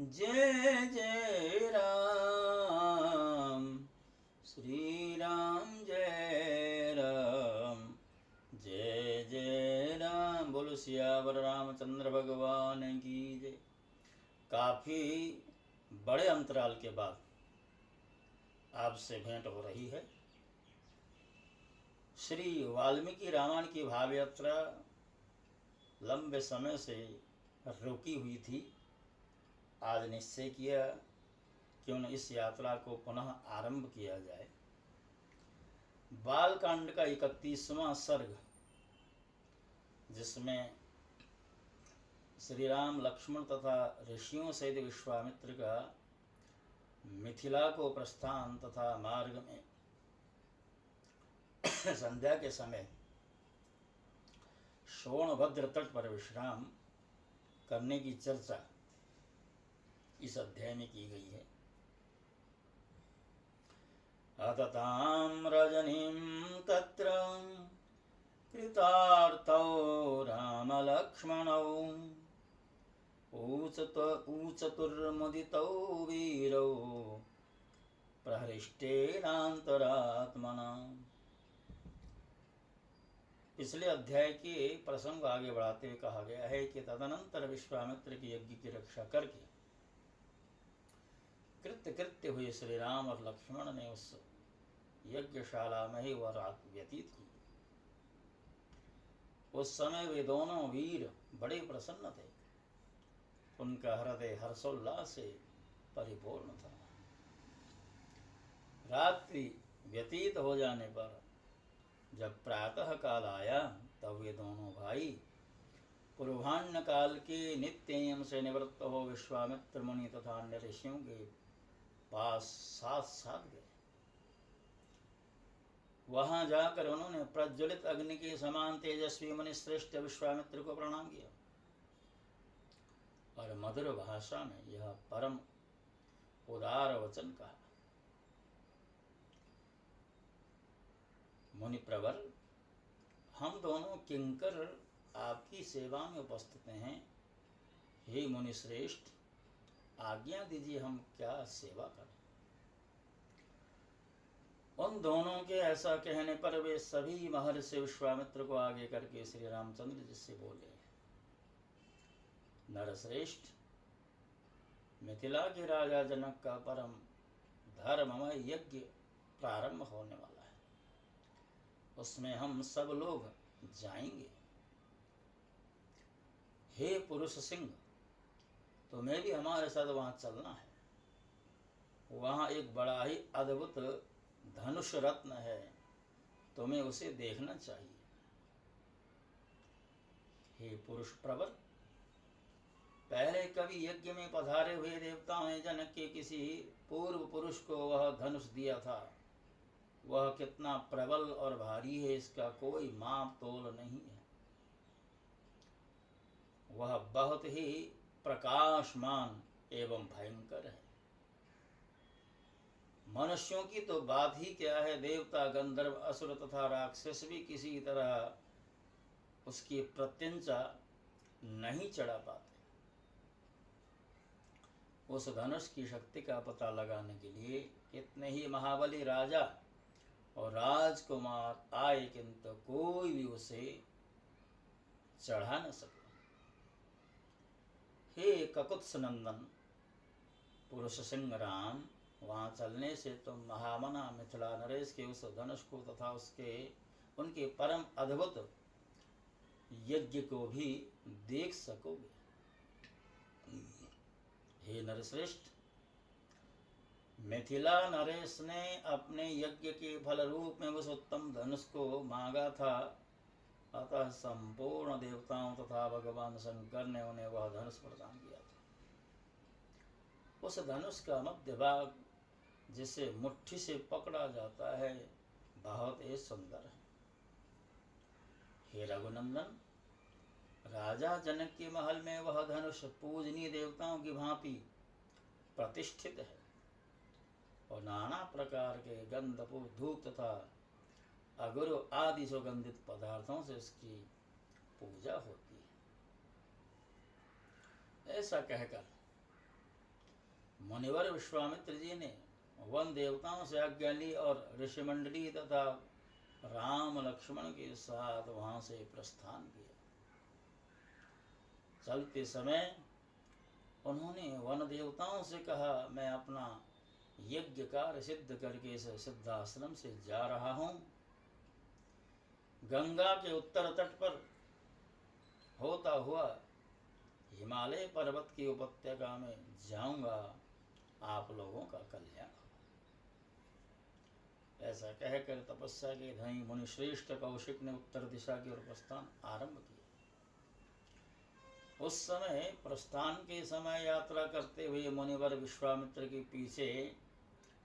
जय जय राम, श्री राम जय राम, जय जय राम। बोलो सियावर रामचंद्र भगवान की जय। काफ़ी बड़े अंतराल के बाद आपसे भेंट हो रही है। श्री वाल्मीकि रामायण की भाव यात्रा लंबे समय से रुकी हुई थी। आज निश्चय किया क्यों न इस यात्रा को पुनः आरंभ किया जाए। बालकांड का 31वां सर्ग, जिसमें श्री राम लक्ष्मण तथा ऋषियों सहित विश्वामित्र का मिथिला को प्रस्थान तथा मार्ग में संध्या के समय सोनभद्र तट पर विश्राम करने की चर्चा इस अध्याय में की गई है। अततां रजनीं तत्र कृतार्थौ रामलक्ष्मणौ ऊचतुर्मुदितौ वीरौ प्रहृष्टेनान्तरात्मना। पिछले अध्याय के प्रसंग आगे बढ़ाते हुए कहा गया है कि तदनंतर विश्वामित्र के यज्ञ की रक्षा करके कृत्य हुए श्री राम और लक्ष्मण ने उस यज्ञशाला में ही वह रात व्यतीत की। उस समय वे दोनों वीर बड़े प्रसन्न थे। उनका हृदय हर्षोल्लास से परिपूर्ण था। रात्रि व्यतीत हो जाने पर जब प्रातः काल आया तब वे दोनों भाई पूर्वाह्न काल के नित्ययम से निवृत्त हो विश्वामित्र मुनि तथा अन्य ऋषियों के पास साथ साथ गए। वहां जाकर उन्होंने प्रज्वलित अग्नि के समान तेजस्वी मुनि श्रेष्ठ विश्वामित्र को प्रणाम किया और मधुर भाषा में यह परम उदार वचन कहा। मुनि प्रवर, हम दोनों किंकर आपकी सेवा में उपस्थित हैं। हे मुनि श्रेष्ठ, आज्ञा दीजिए हम क्या सेवा करें। उन दोनों के ऐसा कहने पर वे सभी महर्षि विश्वामित्र को आगे करके श्री रामचंद्र जी से बोले, नरश्रेष्ठ, मिथिला के राजा जनक का परम धर्ममय यज्ञ प्रारंभ होने वाला है। उसमें हम सब लोग जाएंगे। हे पुरुष सिंह, तुम्हें भी हमारे साथ वहां चलना है। वहां एक बड़ा ही अद्भुत धनुष रत्न है, तुम्हें उसे देखना चाहिए। हे पुरुष प्रवर, पहले कभी यज्ञ में पधारे हुए देवताओं ने जनक के किसी पूर्व पुरुष को वह धनुष दिया था। वह कितना प्रबल और भारी है, इसका कोई माप तोल नहीं है। वह बहुत ही प्रकाशमान एवं भयंकर है। मनुष्यों की तो बात ही क्या है, देवता गंधर्व असुर तथा राक्षस भी किसी तरह उसकी प्रत्यंचा नहीं चढ़ा पाते। उस धनुष की शक्ति का पता लगाने के लिए कितने ही महाबली राजा और राजकुमार आए, किंतु कोई भी उसे चढ़ा न सके। हे ककुत्स नंदन पुरुष सिंह राम, वहां चलने से तुम महामना मिथिला नरेश के उस धनुष को तथा उनके परम अद्भुत यज्ञ को भी देख सकोगे। हे नरश्रेष्ठ, मिथिला नरेश ने अपने यज्ञ के फल रूप में उस उत्तम धनुष को मांगा था, अतः संपूर्ण देवताओं तथा भगवान शंकर ने उन्हें वह धनुष प्रदान किया था। उस धनुष का मध्य भाग, जिसे मुट्ठी से पकड़ा जाता है, बहुत ही सुंदर है। हे रघुनंदन, राजा जनक के महल में वह धनुष पूजनीय देवताओं की भांति प्रतिष्ठित है और नाना प्रकार के गंध धूप तथा अगुरु आदि सुगंधित पदार्थों से उसकी पूजा होती है। ऐसा कहकर मुनिवर विश्वामित्र जी ने वन देवताओं से आज्ञा ली और ऋषि मंडली तथा राम लक्ष्मण के साथ वहां से प्रस्थान किया। चलते समय उन्होंने वन देवताओं से कहा, मैं अपना यज्ञ कार्य सिद्ध करके इस सिद्धाश्रम से जा रहा हूं। गंगा के उत्तर तट पर होता हुआ हिमालय पर्वत की उपत्यका में जाऊंगा, आप लोगों का कल्याण हो। ऐसा कहकर तपस्या के धनी मुनिश्रेष्ठ कौशिक ने उत्तर दिशा की ओर प्रस्थान आरंभ किया। उस समय प्रस्थान के समय यात्रा करते हुए मुनिवर विश्वामित्र के पीछे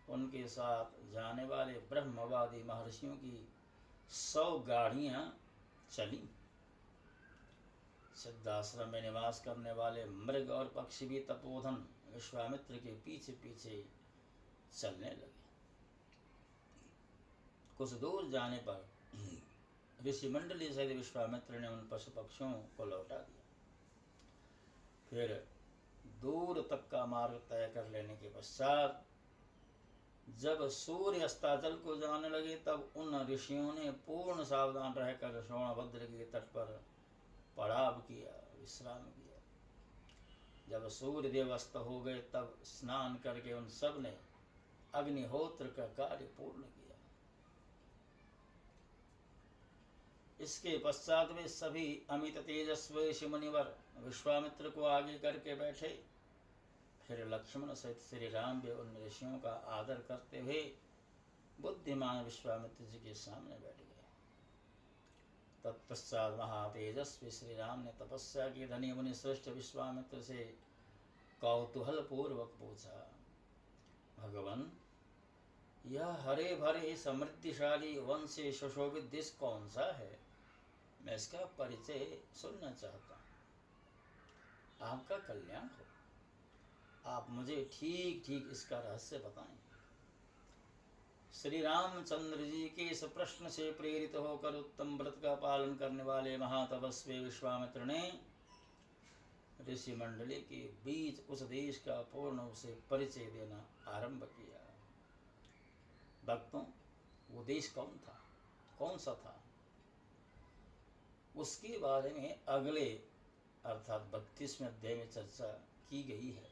उनके साथ जाने वाले ब्रह्मवादी महर्षियों की 100 गाड़ियां चली। सिद्धाश्रम में निवास करने वाले मृग और पक्षी भी तपोधन विश्वामित्र के पीछे पीछे चलने लगे। कुछ दूर जाने पर ऋषि मंडली सहित विश्वामित्र ने उन पशु पक्षियों को लौटा दिया। फिर दूर तक का मार्ग तय कर लेने के पश्चात जब सूर्य अस्ताचल को जाने लगे, तब उन ऋषियों ने पूर्ण सावधान रहकर श्रवणभद्र के तट पर पड़ाव किया, विश्राम किया। जब सूर्य देव अस्त हो गए, तब स्नान करके उन सब ने अग्निहोत्र का कार्य पूर्ण किया। इसके पश्चात वे सभी अमित तेजस्वी ऋषि मुनिवर विश्वामित्र को आगे करके बैठे। फिर लक्ष्मण सहित श्री राम भी उन ऋषियों का आदर करते हुए बुद्धिमान विश्वामित्र जी के सामने बैठ गए। तत्पश्चात महातेजस्वी श्री राम ने तपस्या के धनी मुनि श्रेष्ठ विश्वामित्र से कौतूहल पूर्वक पूछा, भगवान, यह हरे भरे समृद्धिशाली वन से सुशोभित देश कौन सा है? मैं इसका परिचय सुनना चाहता हूँ। आपका कल्याण हो, आप मुझे ठीक ठीक इसका रहस्य बताएं। श्री रामचंद्र जी के इस प्रश्न से प्रेरित होकर उत्तम व्रत का पालन करने वाले महातपस्वी विश्वामित्र ने ऋषि मंडली के बीच उस देश का पूर्ण उसे परिचय देना आरंभ किया। भक्तों, वो देश कौन था, कौन सा था, उसके बारे में अगले अर्थात 32वें अध्याय में चर्चा की गई है।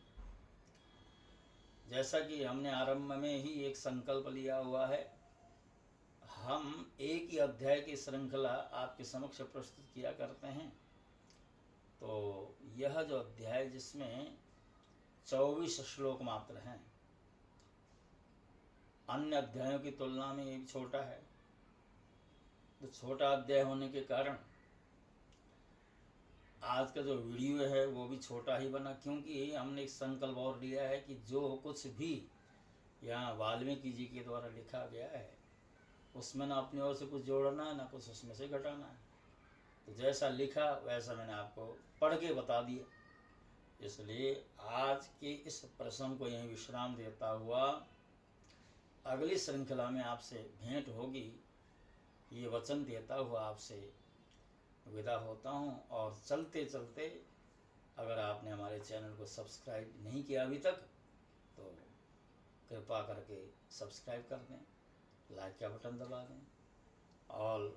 जैसा कि हमने आरंभ में ही एक संकल्प लिया हुआ है, हम एक ही अध्याय की श्रृंखला आपके समक्ष प्रस्तुत किया करते हैं। तो यह जो अध्याय जिसमें 24 श्लोक मात्र हैं, अन्य अध्यायों की तुलना में ये छोटा है। तो छोटा अध्याय होने के कारण आज का जो वीडियो है वो भी छोटा ही बना, क्योंकि हमने एक संकल्प और लिया है कि जो कुछ भी यहाँ वाल्मीकि जी के द्वारा लिखा गया है उसमें ना अपनी ओर से कुछ जोड़ना है, ना कुछ उसमें से घटाना है। तो जैसा लिखा वैसा मैंने आपको पढ़ के बता दिया। इसलिए आज के इस प्रसंग को यहीं विश्राम देता हुआ अगली श्रृंखला में आपसे भेंट होगी, ये वचन देता हुआ आपसे विदा होता हूँ। और चलते चलते अगर आपने हमारे चैनल को सब्सक्राइब नहीं किया अभी तक, तो कृपा करके सब्सक्राइब कर दें, लाइक का बटन दबा दें और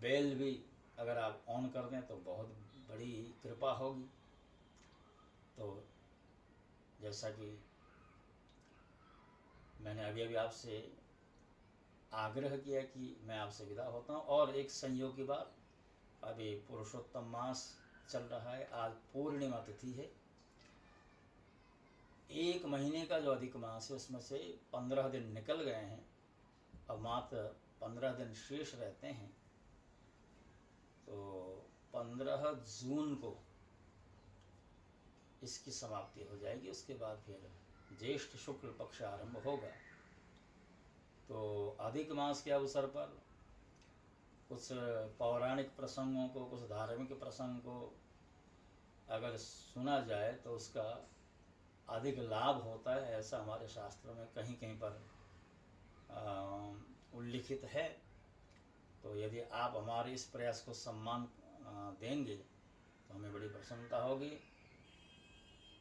बेल भी अगर आप ऑन कर दें तो बहुत बड़ी कृपा होगी। तो जैसा कि मैंने अभी अभी आपसे आग्रह किया कि मैं आपसे विदा होता हूँ। और एक संयोग की बात, अभी पुरुषोत्तम मास चल रहा है, आज पूर्णिमा तिथि है। एक महीने का जो अधिक मास है उसमें से 15 दिन निकल गए हैं, अब मात्र 15 दिन शेष रहते हैं। तो 15 जून को इसकी समाप्ति हो जाएगी। उसके बाद फिर ज्येष्ठ शुक्ल पक्ष आरंभ होगा। तो अधिक मास के अवसर पर कुछ पौराणिक प्रसंगों को, कुछ धार्मिक प्रसंग को अगर सुना जाए तो उसका अधिक लाभ होता है, ऐसा हमारे शास्त्रों में कहीं कहीं पर उल्लिखित है। तो यदि आप हमारे इस प्रयास को सम्मान देंगे तो हमें बड़ी प्रसन्नता होगी।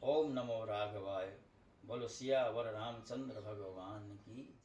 ओम नमो राघवाय। बोलो सियावर रामचंद्र भगवान की।